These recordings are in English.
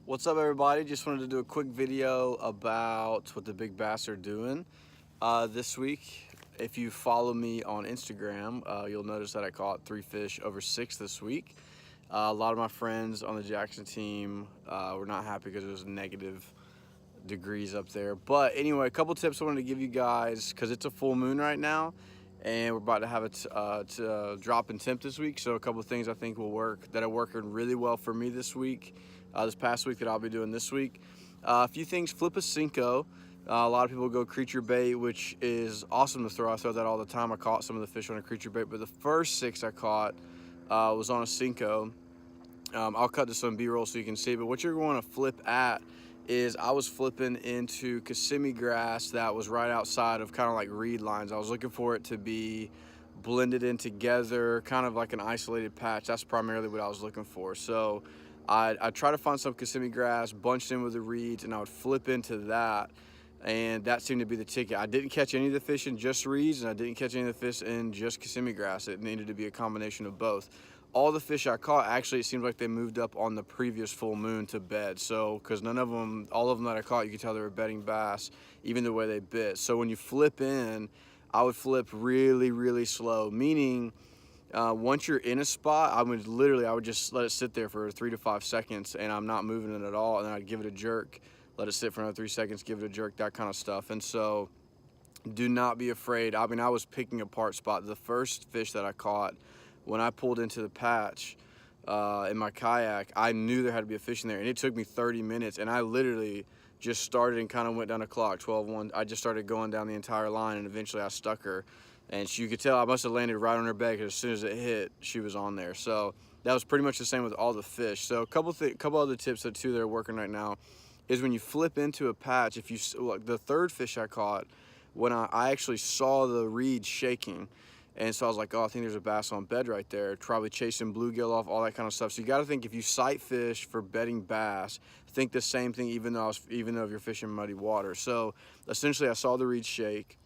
What's up, everybody? Just wanted to do a quick video about what the big bass are doing this week. If you follow me on Instagram, you'll notice that I caught 3 fish over 6 this week. A lot of my friends on the Jackson team were not happy because it was negative degrees up there. But anyway, a couple tips I wanted to give you guys because it's a full moon right now and we're about to have a drop in temp this week. So a couple of things I think will work that are working really well for me this past week that I'll be doing this week. A few things: flip a Cinco. A lot of people go creature bait, which is awesome to throw. I throw that all the time. I caught some of the fish on a creature bait, but the first 6 I caught was on a Cinco. I'll cut to some B-roll so you can see, but what you're going to flip at is I was flipping into Kissimmee grass that was right outside of kind of like reed lines. I was looking for it to be blended in together, kind of like an isolated patch. That's primarily what I was looking for. So I try to find some Kissimmee grass bunched in with the reeds, and I would flip into that, and that seemed to be the ticket. I didn't catch any of the fish in just reeds, and I didn't catch any of the fish in just Kissimmee grass. It needed to be a combination of both. All the fish I caught, actually, it seemed like they moved up on the previous full moon to bed. So, because none of them, all of them that I caught, you could tell they were bedding bass, even the way they bit. So when you flip in, I would flip really, really slow, meaning once you're in a spot, I would just let it sit there for 3 to 5 seconds, and I'm not moving it at all, and then I'd give it a jerk, let it sit for another 3 seconds, give it a jerk, that kind of stuff. And so do not be afraid. I mean, I was picking apart spot. The first fish that I caught, when I pulled into the patch in my kayak, I knew there had to be a fish in there, and it took me 30 minutes, and I literally just started and kind of went down the clock, 12-1. I just started going down the entire line, and eventually I stuck her, and you could tell I must have landed right on her bed, because as soon as it hit, she was on there. So that was pretty much the same with all the fish. So a couple other tips that are working right now is when you flip into a patch, if you like the third fish I caught, when I actually saw the reeds shaking, and so I was like, oh, I think there's a bass on bed right there, probably chasing bluegill off, all that kind of stuff. So you got to think, if you sight fish for bedding bass, think the same thing, even though you're fishing muddy water. So essentially, I saw the reeds shake,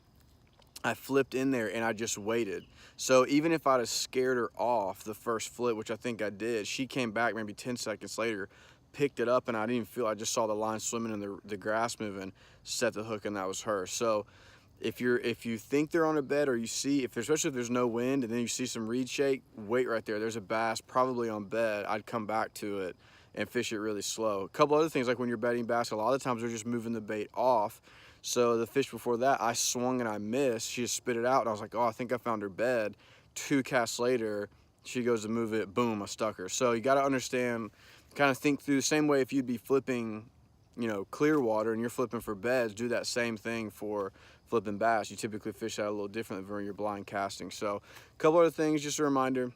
I flipped in there, and I just waited. So even if I'd have scared her off the first flip, which I think I did, she came back maybe 10 seconds later, picked it up, and I didn't even feel, I just saw the line swimming and the grass moving, set the hook, and that was her. So if you think they're on a bed, or you see, especially if there's no wind and then you see some reed shake, wait right there. There's a bass probably on bed. I'd come back to it and fish it really slow. A couple other things, like when you're bedding bass, a lot of times they're just moving the bait off. So the fish before that, I swung and I missed. She just spit it out, and I was like, oh, I think I found her bed. 2 casts later, she goes to move it, boom, I stuck her. So you got to understand, kind of think through the same way. If you'd be flipping, clear water and you're flipping for beds, do that same thing for flipping bass. You typically fish that a little differently when you're blind casting. So a couple other things, just a reminder: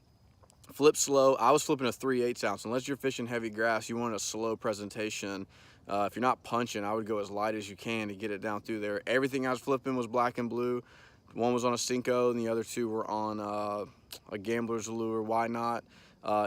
flip slow. I was flipping a 3/8 ounce. Unless you're fishing heavy grass, you want a slow presentation. If you're not punching, I would go as light as you can to get it down through there. Everything I was flipping was black and blue. One was on a Cinco, and the other 2 were on a gambler's lure. Why not?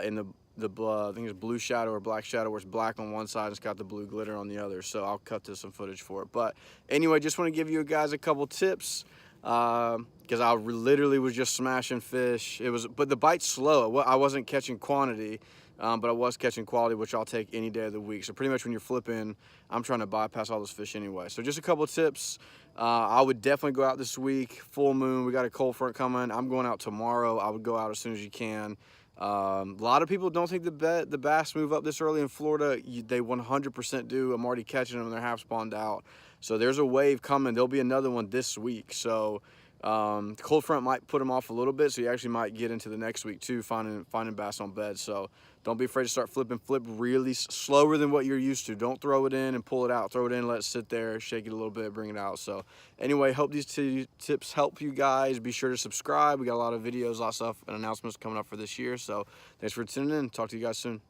In I think it's blue shadow or black shadow, where it's black on one side and it's got the blue glitter on the other. So I'll cut to some footage for it. But anyway, just want to give you guys a couple tips, because I literally was just smashing fish. But the bite's slow. I wasn't catching quantity, but I was catching quality, which I'll take any day of the week. So pretty much when you're flipping, I'm trying to bypass all those fish anyway. So just a couple tips. I would definitely go out this week. Full moon. We got a cold front coming. I'm going out tomorrow. I would go out as soon as you can. A lot of people don't think the bass move up this early in Florida. They 100% do. I'm already catching them, and they're half spawned out. So there's a wave coming. There'll be another one this week. So the cold front might put them off a little bit, so you actually might get into the next week too, finding bass on bed. So don't be afraid to start flipping. Flip really slower than what you're used to. Don't throw it in and pull it out. Throw it in, let it sit there, shake it a little bit, bring it out. So anyway, hope these 2 tips help you guys. Be sure to subscribe. We got a lot of videos, a lot of stuff, and announcements coming up for this year. So thanks for tuning in. Talk to you guys soon.